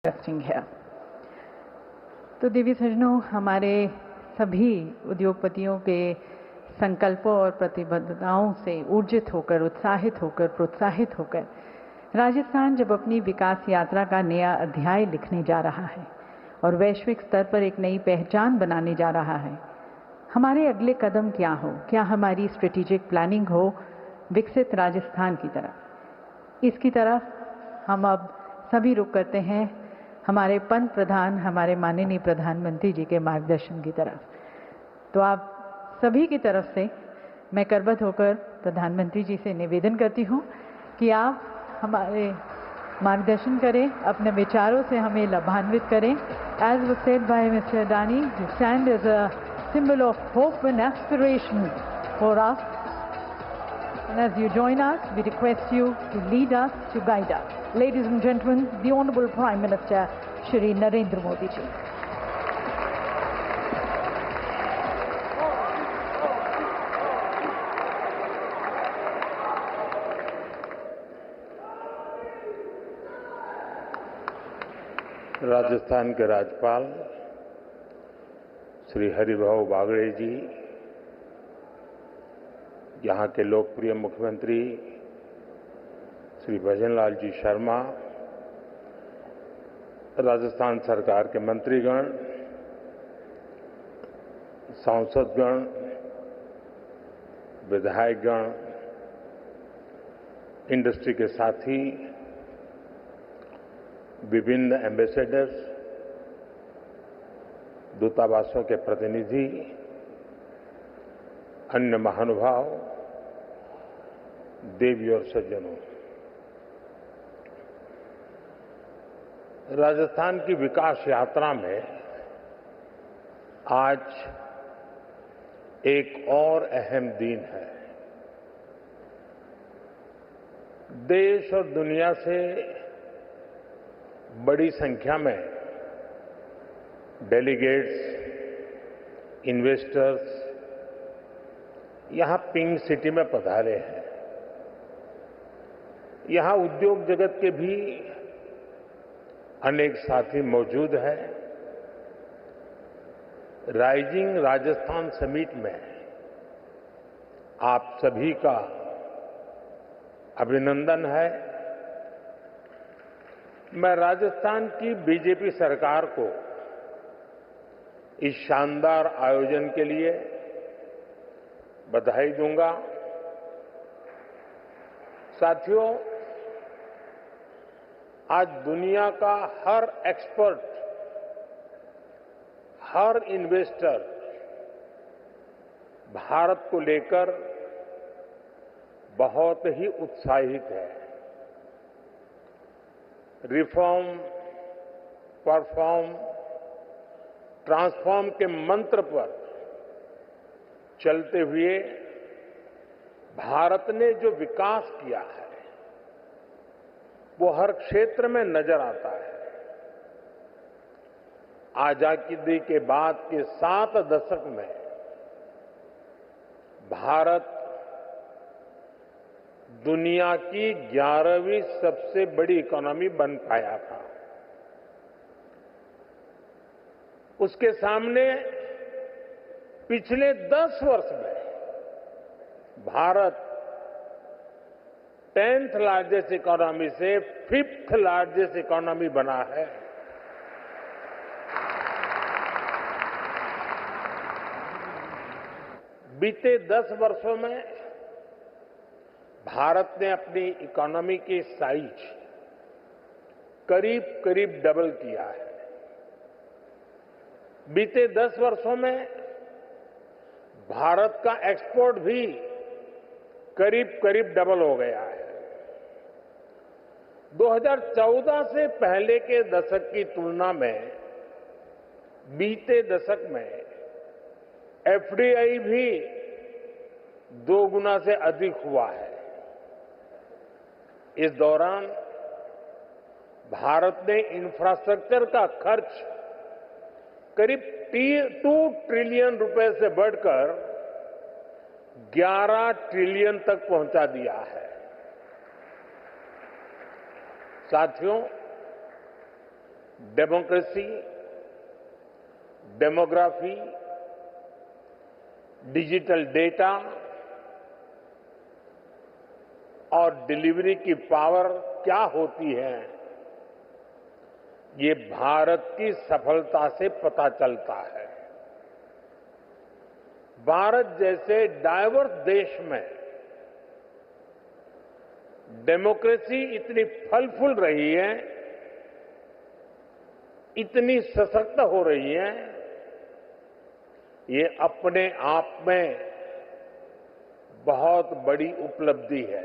investing here. तो देवी सज्जनों, हमारे सभी उद्योगपतियों के संकल्पों और प्रतिबद्धताओं से ऊर्जित होकर, उत्साहित होकर, प्रोत्साहित होकर राजस्थान जब अपनी विकास यात्रा का नया अध्याय लिखने जा रहा है और वैश्विक स्तर पर एक नई पहचान बनाने जा रहा है, हमारे अगले कदम क्या हो? क्या हमारी स्ट्रेटेजिक प्लानिंग हो विकसित राजस्थान की तरफ? इसकी तरफ हम अब सभी रुख करते हैं हमारे पंत प्रधान, हमारे माननीय प्रधानमंत्री जी के मार्गदर्शन की तरफ। तो आप सभी की तरफ से मैं करबद्ध होकर प्रधानमंत्री जी से निवेदन करती हूँ कि आप हमारे मार्गदर्शन करें, अपने विचारों से हमें लाभान्वित करें। As was said by Mr. Adani, you stand as a symbol of hope and aspiration for us. And as you join us, we request you to lead us, to guide us. Ladies and gentlemen, the Honourable Prime Minister, Shri Narendra Modi ji. Rajasthan के राज्यपाल श्री हरिभाऊ बागड़े जी, यहाँ के लोकप्रिय मुख्यमंत्री श्री भजनलाल जी शर्मा, राजस्थान सरकार के मंत्रीगण, सांसदगण, विधायकगण, इंडस्ट्री के साथी, विभिन्न एम्बेसडर्स, दूतावासों के प्रतिनिधि, अन्य महानुभाव, देवी और सज्जनों, राजस्थान की विकास यात्रा में आज एक और अहम दिन है। देश और दुनिया से बड़ी संख्या में डेलीगेट्स, इन्वेस्टर्स यहां पिंक सिटी में पधारे हैं। यहां उद्योग जगत के भी अनेक साथी मौजूद हैं। राइजिंग राजस्थान समिट में आप सभी का अभिनंदन है। मैं राजस्थान की बीजेपी सरकार को इस शानदार आयोजन के लिए बधाई दूंगा। साथियों, आज दुनिया का हर एक्सपर्ट, हर इन्वेस्टर भारत को लेकर बहुत ही उत्साहित है। रिफॉर्म, परफॉर्म, ट्रांसफॉर्म के मंत्र पर चलते हुए भारत ने जो विकास किया है वो हर क्षेत्र में नजर आता है। आजादी के बाद के 7 दशक में भारत दुनिया की 11वीं सबसे बड़ी इकोनॉमी बन पाया था। उसके सामने पिछले 10 वर्ष में भारत 10th लार्जेस्ट इकोनॉमी से 5th लार्जेस्ट इकोनॉमी बना है। बीते 10 वर्षों में भारत ने अपनी इकोनॉमी की साइज करीब करीब डबल किया है। बीते 10 वर्षों में भारत का एक्सपोर्ट भी करीब करीब डबल हो गया है। 2014 से पहले के दशक की तुलना में बीते दशक में एफडीआई भी 2 गुना से अधिक हुआ है। इस दौरान भारत ने इंफ्रास्ट्रक्चर का खर्च करीब 2 ट्रिलियन रुपए से बढ़कर 11 ट्रिलियन तक पहुंचा दिया है। साथियों, डेमोक्रेसी, डेमोग्राफी, डिजिटल डेटा और डिलीवरी की पावर क्या होती है, ये भारत की सफलता से पता चलता है। भारत जैसे डाइवर्स देश में डेमोक्रेसी इतनी फल फूल रही है, इतनी सशक्त हो रही है, ये अपने आप में बहुत बड़ी उपलब्धि है।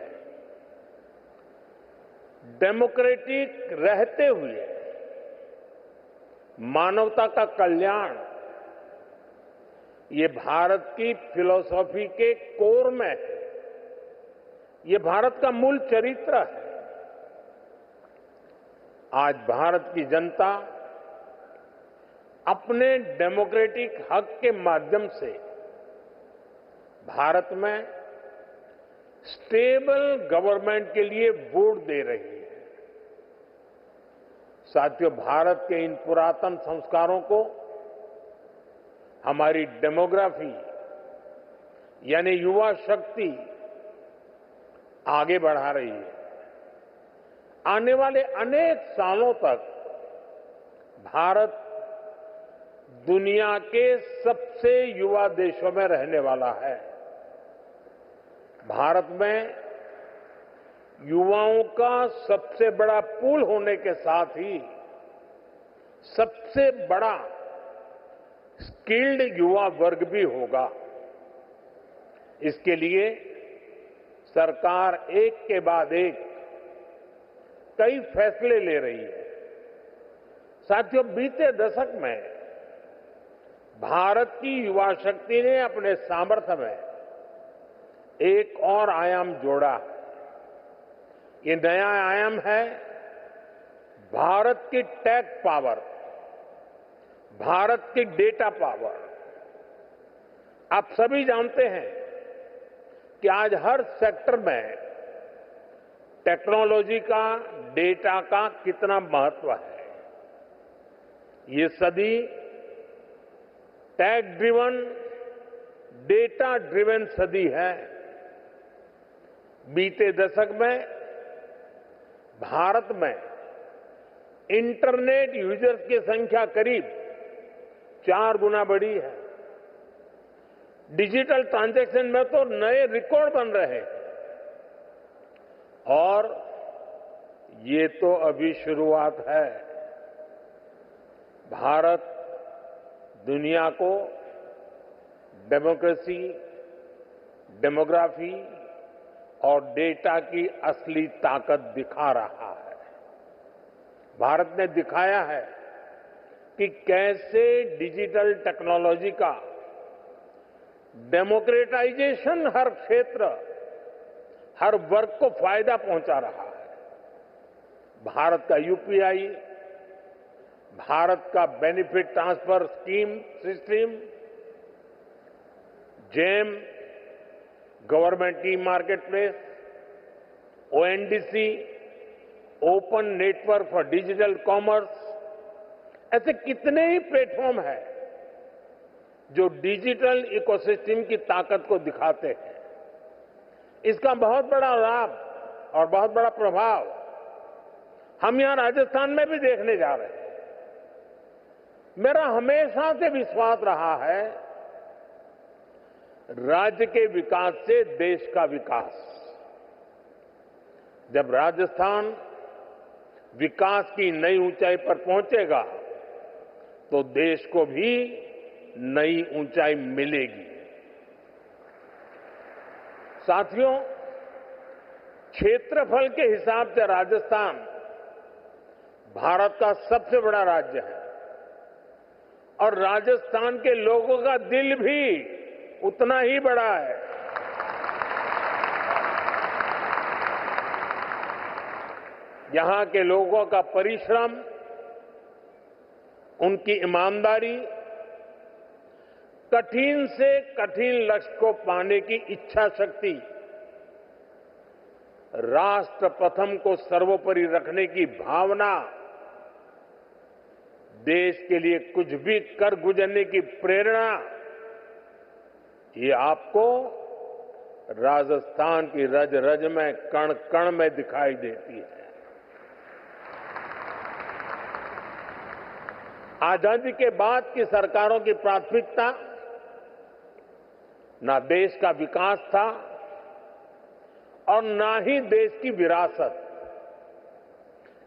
डेमोक्रेटिक रहते हुए मानवता का कल्याण, ये भारत की फिलॉसफी के कोर में है। ये भारत का मूल चरित्र है। आज भारत की जनता अपने डेमोक्रेटिक हक के माध्यम से भारत में स्टेबल गवर्नमेंट के लिए वोट दे रही है। साथियों, भारत के इन पुरातन संस्कारों को हमारी डेमोग्राफी यानी युवा शक्ति आगे बढ़ा रही है। आने वाले अनेक सालों तक भारत दुनिया के सबसे युवा देशों में रहने वाला है। भारत में युवाओं का सबसे बड़ा पूल होने के साथ ही सबसे बड़ा स्किल्ड युवा वर्ग भी होगा। इसके लिए सरकार एक के बाद एक कई फैसले ले रही है। साथियों, बीते दशक में भारत की युवा शक्ति ने अपने सामर्थ्य में एक और आयाम जोड़ा। ये नया आयाम है भारत की टेक पावर, भारत की डेटा पावर। आप सभी जानते हैं कि आज हर सेक्टर में टेक्नोलॉजी का, डेटा का कितना महत्व है। ये सदी टेक ड्रिवन, डेटा ड्रिवन सदी है। बीते दशक में भारत में इंटरनेट यूजर्स की संख्या करीब 4 गुना बढ़ी है। डिजिटल ट्रांजैक्शन में तो नए रिकॉर्ड बन रहे हैं। और ये तो अभी शुरुआत है। भारत दुनिया को डेमोक्रेसी, डेमोग्राफी और डेटा की असली ताकत दिखा रहा है। भारत ने दिखाया है कि कैसे डिजिटल टेक्नोलॉजी का डेमोक्रेटाइजेशन हर क्षेत्र, हर वर्ग को फायदा पहुंचा रहा है। भारत का यूपीआई, भारत का benefit transfer scheme system, GeM, government e market place, ONDC, open network for digital commerce, ऐसे कितने ही प्लेटफॉर्म हैं जो डिजिटल इकोसिस्टम की ताकत को दिखाते हैं। इसका बहुत बड़ा लाभ और बहुत बड़ा प्रभाव हम यहां राजस्थान में भी देखने जा रहे हैं। मेरा हमेशा से विश्वास रहा है, राज्य के विकास से देश का विकास। जब राजस्थान विकास की नई ऊंचाई पर पहुंचेगा तो देश को भी नई ऊंचाई मिलेगी। साथियों, क्षेत्रफल के हिसाब से राजस्थान भारत का सबसे बड़ा राज्य है और राजस्थान के लोगों का दिल भी उतना ही बड़ा है। यहां के लोगों का परिश्रम, उनकी ईमानदारी, कठिन से कठिन लक्ष्य को पाने की इच्छा शक्ति, राष्ट्र प्रथम को सर्वोपरि रखने की भावना, देश के लिए कुछ भी कर गुजरने की प्रेरणा, ये आपको राजस्थान की रज रज में, कण कण में दिखाई देती है। आजादी के बाद की सरकारों की प्राथमिकता ना देश का विकास था और ना ही देश की विरासत।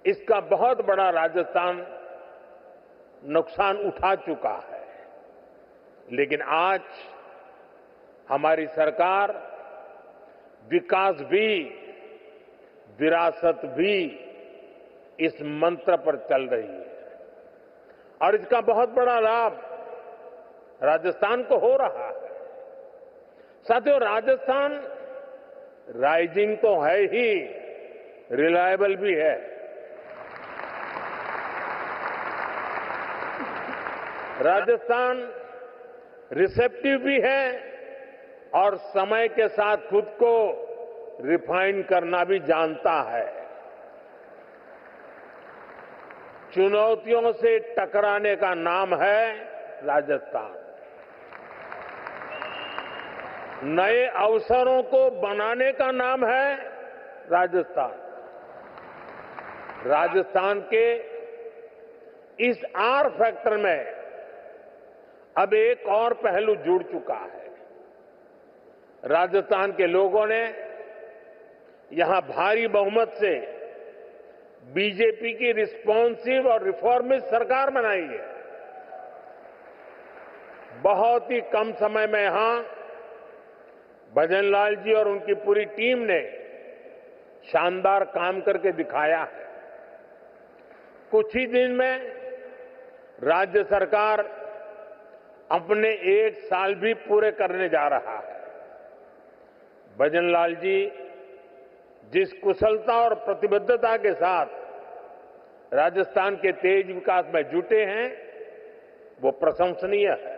इसका बहुत बड़ा राजस्थान नुकसान उठा चुका है। लेकिन आज हमारी सरकार विकास भी, विरासत भी, इस मंत्र पर चल रही है और इसका बहुत बड़ा लाभ राजस्थान को हो रहा है। साथियों, राजस्थान राइजिंग तो है ही, रिलायबल भी है। राजस्थान रिसेप्टिव भी है और समय के साथ खुद को रिफाइन करना भी जानता है। चुनौतियों से टकराने का नाम है राजस्थान। नए अवसरों को बनाने का नाम है राजस्थान। राजस्थान के इस आर फैक्टर में अब एक और पहलू जुड़ चुका है। राजस्थान के लोगों ने यहां भारी बहुमत से बीजेपी की रिस्पॉन्सिव और रिफॉर्मिस्ट सरकार बनाई है। बहुत ही कम समय में यहां भजनलाल जी और उनकी पूरी टीम ने शानदार काम करके दिखाया है। कुछ ही दिन में राज्य सरकार अपने 1 साल भी पूरे करने जा रहा है। भजनलाल जी जिस कुशलता और प्रतिबद्धता के साथ राजस्थान के तेज विकास में जुटे हैं, वो प्रशंसनीय है।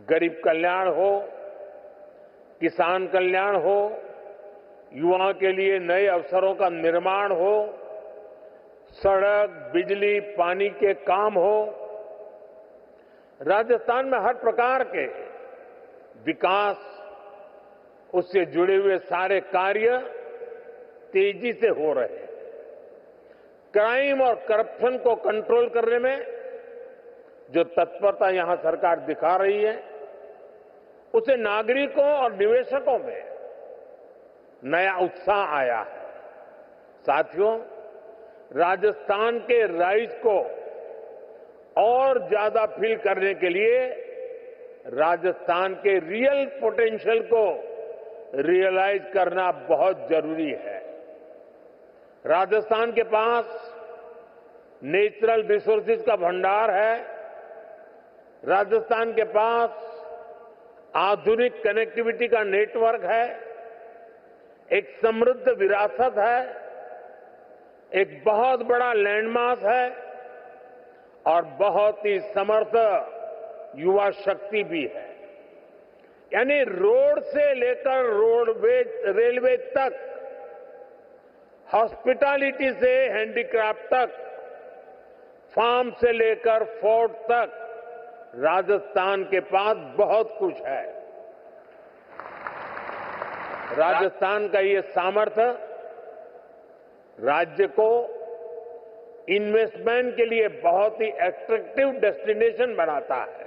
गरीब कल्याण हो, किसान कल्याण हो, युवाओं के लिए नए अवसरों का निर्माण हो, सड़क, बिजली, पानी के काम हो, राजस्थान में हर प्रकार के विकास, उससे जुड़े हुए सारे कार्य तेजी से हो रहे हैं। क्राइम और करप्शन को कंट्रोल करने में जो तत्परता यहां सरकार दिखा रही है, उसे नागरिकों और निवेशकों में नया उत्साह आया है। साथियों, राजस्थान के राइज को और ज्यादा फील करने के लिए राजस्थान के रियल पोटेंशियल को रियलाइज करना बहुत जरूरी है। राजस्थान के पास नेचुरल रिसोर्सेज का भंडार है। राजस्थान के पास आधुनिक कनेक्टिविटी का नेटवर्क है। एक समृद्ध विरासत है। एक बहुत बड़ा लैंडमास है और बहुत ही समर्थ युवा शक्ति भी है। यानी रोड से लेकर रेलवे तक, हॉस्पिटैलिटी से हैंडीक्राफ्ट तक, फार्म से लेकर फोर्ट तक, राजस्थान के पास बहुत कुछ है। राजस्थान का ये सामर्थ्य राज्य को इन्वेस्टमेंट के लिए बहुत ही अट्रैक्टिव डेस्टिनेशन बनाता है।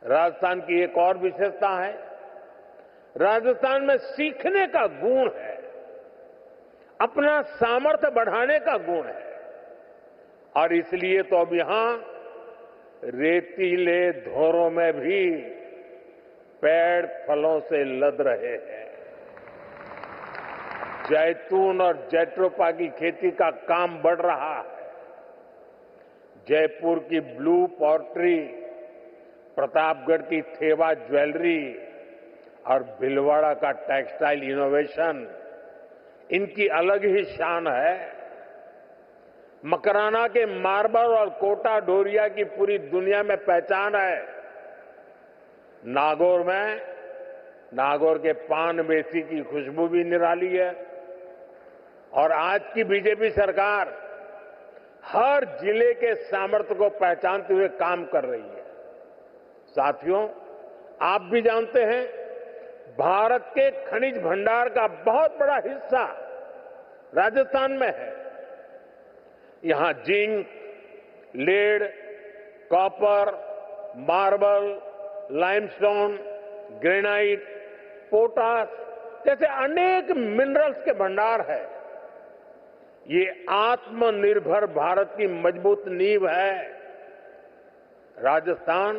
राजस्थान की एक और विशेषता है, राजस्थान में सीखने का गुण है, अपना सामर्थ्य बढ़ाने का गुण है और इसलिए तो अब यहां रेतीले धोरों में भी पेड़ फलों से लद रहे हैं। जैतून और जैट्रोपा की खेती का काम बढ़ रहा है। जयपुर की ब्लू पॉटरी, प्रतापगढ़ की थेवा ज्वेलरी और भीलवाड़ा का टेक्सटाइल इनोवेशन, इनकी अलग ही शान है। मकराना के मार्बल और कोटा डोरिया की पूरी दुनिया में पहचान है। नागौर के पान मेथी की खुशबू भी निराली है। और आज की बीजेपी सरकार हर जिले के सामर्थ्य को पहचानते हुए काम कर रही है। साथियों, आप भी जानते हैं, भारत के खनिज भंडार का बहुत बड़ा हिस्सा राजस्थान में है। यहां zinc, lead, copper, marble, limestone, granite, potash जैसे अनेक मिनरल्स के भंडार है। ये आत्मनिर्भर भारत की मजबूत नींव है। राजस्थान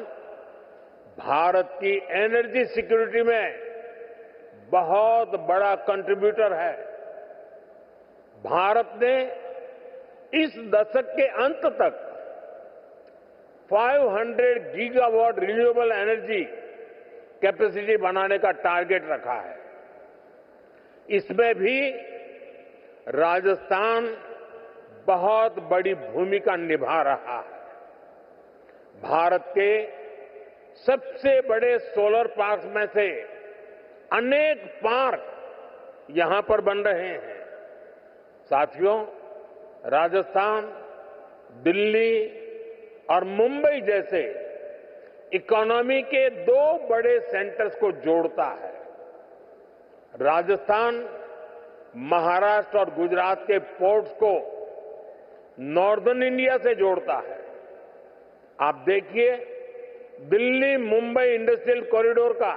भारत की एनर्जी सिक्योरिटी में बहुत बड़ा कंट्रीब्यूटर है। भारत ने इस दशक के अंत तक 500 गीगावाट रिन्यूएबल एनर्जी कैपेसिटी बनाने का टारगेट रखा है। इसमें भी राजस्थान बहुत बड़ी भूमिका निभा रहा है। भारत के सबसे बड़े सोलर पार्क में से अनेक पार्क यहां पर बन रहे हैं। साथियों, राजस्थान दिल्ली और मुंबई जैसे इकोनॉमी के 2 बड़े सेंटर्स को जोड़ता है। राजस्थान महाराष्ट्र और गुजरात के पोर्ट्स को नॉर्दर्न इंडिया से जोड़ता है। आप देखिए, दिल्ली मुंबई इंडस्ट्रियल कॉरिडोर का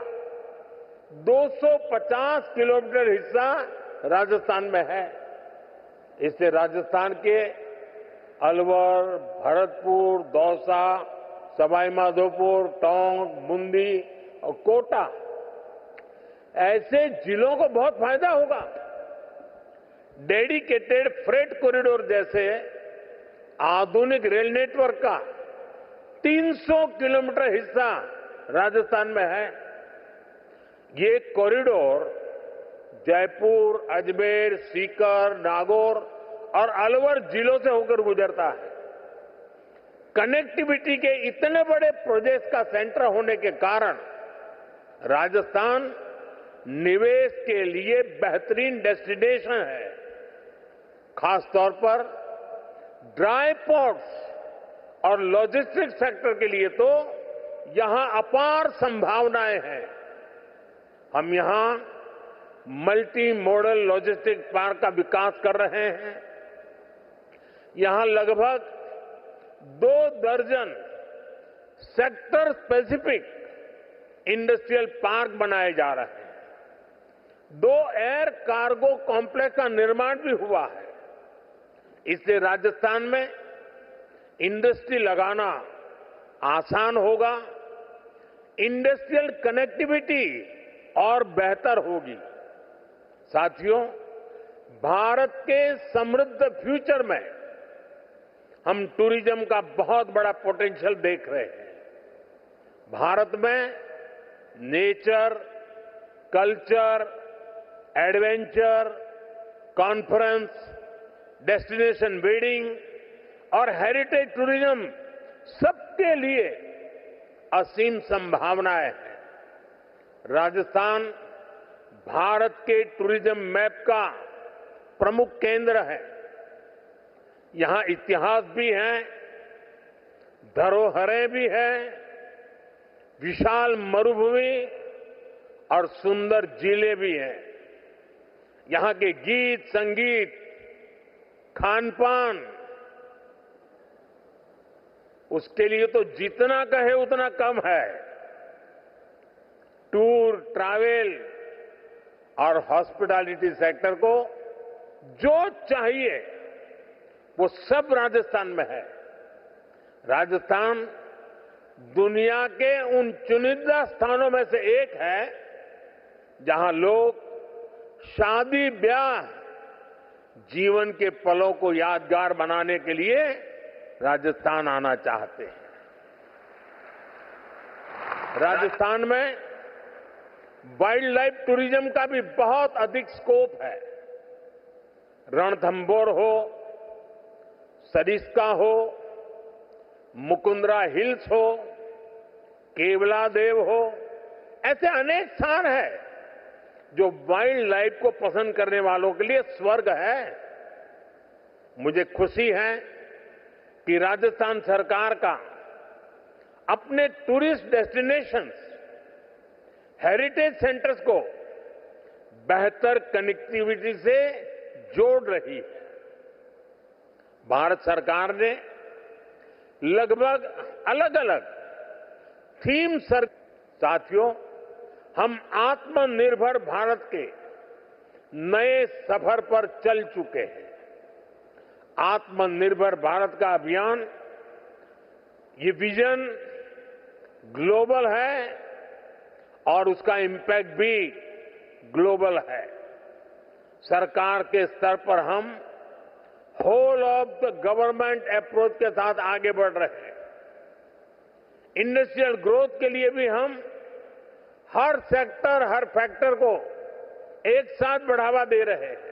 250 किलोमीटर हिस्सा राजस्थान में है। इससे राजस्थान के अलवर, भरतपुर, दौसा, सवाई माधोपुर, टोंक, बूंदी और कोटा ऐसे जिलों को बहुत फायदा होगा। डेडिकेटेड फ्रेट कॉरिडोर जैसे आधुनिक रेल नेटवर्क का 300 किलोमीटर हिस्सा राजस्थान में है। ये कॉरिडोर जयपुर, अजमेर, सीकर, नागौर और अलवर जिलों से होकर गुजरता है। कनेक्टिविटी के इतने बड़े प्रोजेक्ट का सेंटर होने के कारण राजस्थान निवेश के लिए बेहतरीन डेस्टिनेशन है। खासतौर पर ड्राई पोर्ट्स और लॉजिस्टिक्स सेक्टर के लिए तो यहां अपार संभावनाएं हैं। हम यहां मल्टी मॉडल लॉजिस्टिक्स पार्क का विकास कर रहे हैं। यहां लगभग 2 दर्जन सेक्टर स्पेसिफिक इंडस्ट्रियल पार्क बनाए जा रहे हैं। 2 एयर कार्गो कॉम्प्लेक्स का निर्माण भी हुआ है। इससे राजस्थान में इंडस्ट्री लगाना आसान होगा, इंडस्ट्रियल कनेक्टिविटी और बेहतर होगी। साथियों, भारत के समृद्ध फ्यूचर में हम टूरिज्म का बहुत बड़ा पोटेंशियल देख रहे हैं। भारत में nature, culture, adventure, conference, destination wedding और हेरिटेज टूरिज्म सबके लिए असीम संभावनाएं हैं। राजस्थान भारत के टूरिज्म मैप का प्रमुख केंद्र है। यहां इतिहास भी है, धरोहरें भी हैं, विशाल मरुभूमि और सुंदर जिले भी हैं। यहां के गीत, संगीत, खान-पान, उसके लिए तो जितना कहे उतना कम है। टूर, ट्रैवल और हॉस्पिटैलिटी सेक्टर को जो चाहिए वो सब राजस्थान में है। राजस्थान दुनिया के उन चुनिंदा स्थानों में से एक है जहां लोग शादी ब्याह जीवन के पलों को यादगार बनाने के लिए राजस्थान आना चाहते हैं। राजस्थान में वाइल्ड लाइफ टूरिज्म का भी बहुत अधिक स्कोप है। रणथंभौर हो, सरिस्का हो, मुकुंदरा हिल्स हो, केवलादेव हो, ऐसे अनेक स्थान हैं जो वाइल्ड लाइफ को पसंद करने वालों के लिए स्वर्ग है। मुझे खुशी है कि राजस्थान सरकार का अपने टूरिस्ट डेस्टिनेशंस, हेरिटेज सेंटर्स को बेहतर कनेक्टिविटी से जोड़ रही है। भारत सरकार ने लगभग अलग अलग थीम साथियों, हम आत्मनिर्भर भारत के नए सफर पर चल चुके हैं। आत्मनिर्भर भारत का अभियान, ये विजन ग्लोबल है और उसका इंपैक्ट भी ग्लोबल है। सरकार के स्तर पर हम whole of the government approach के साथ आगे बढ़ रहे हैं। इंडस्ट्रियल ग्रोथ के लिए भी हम हर सेक्टर, हर फैक्टर को एक साथ बढ़ावा दे रहे हैं।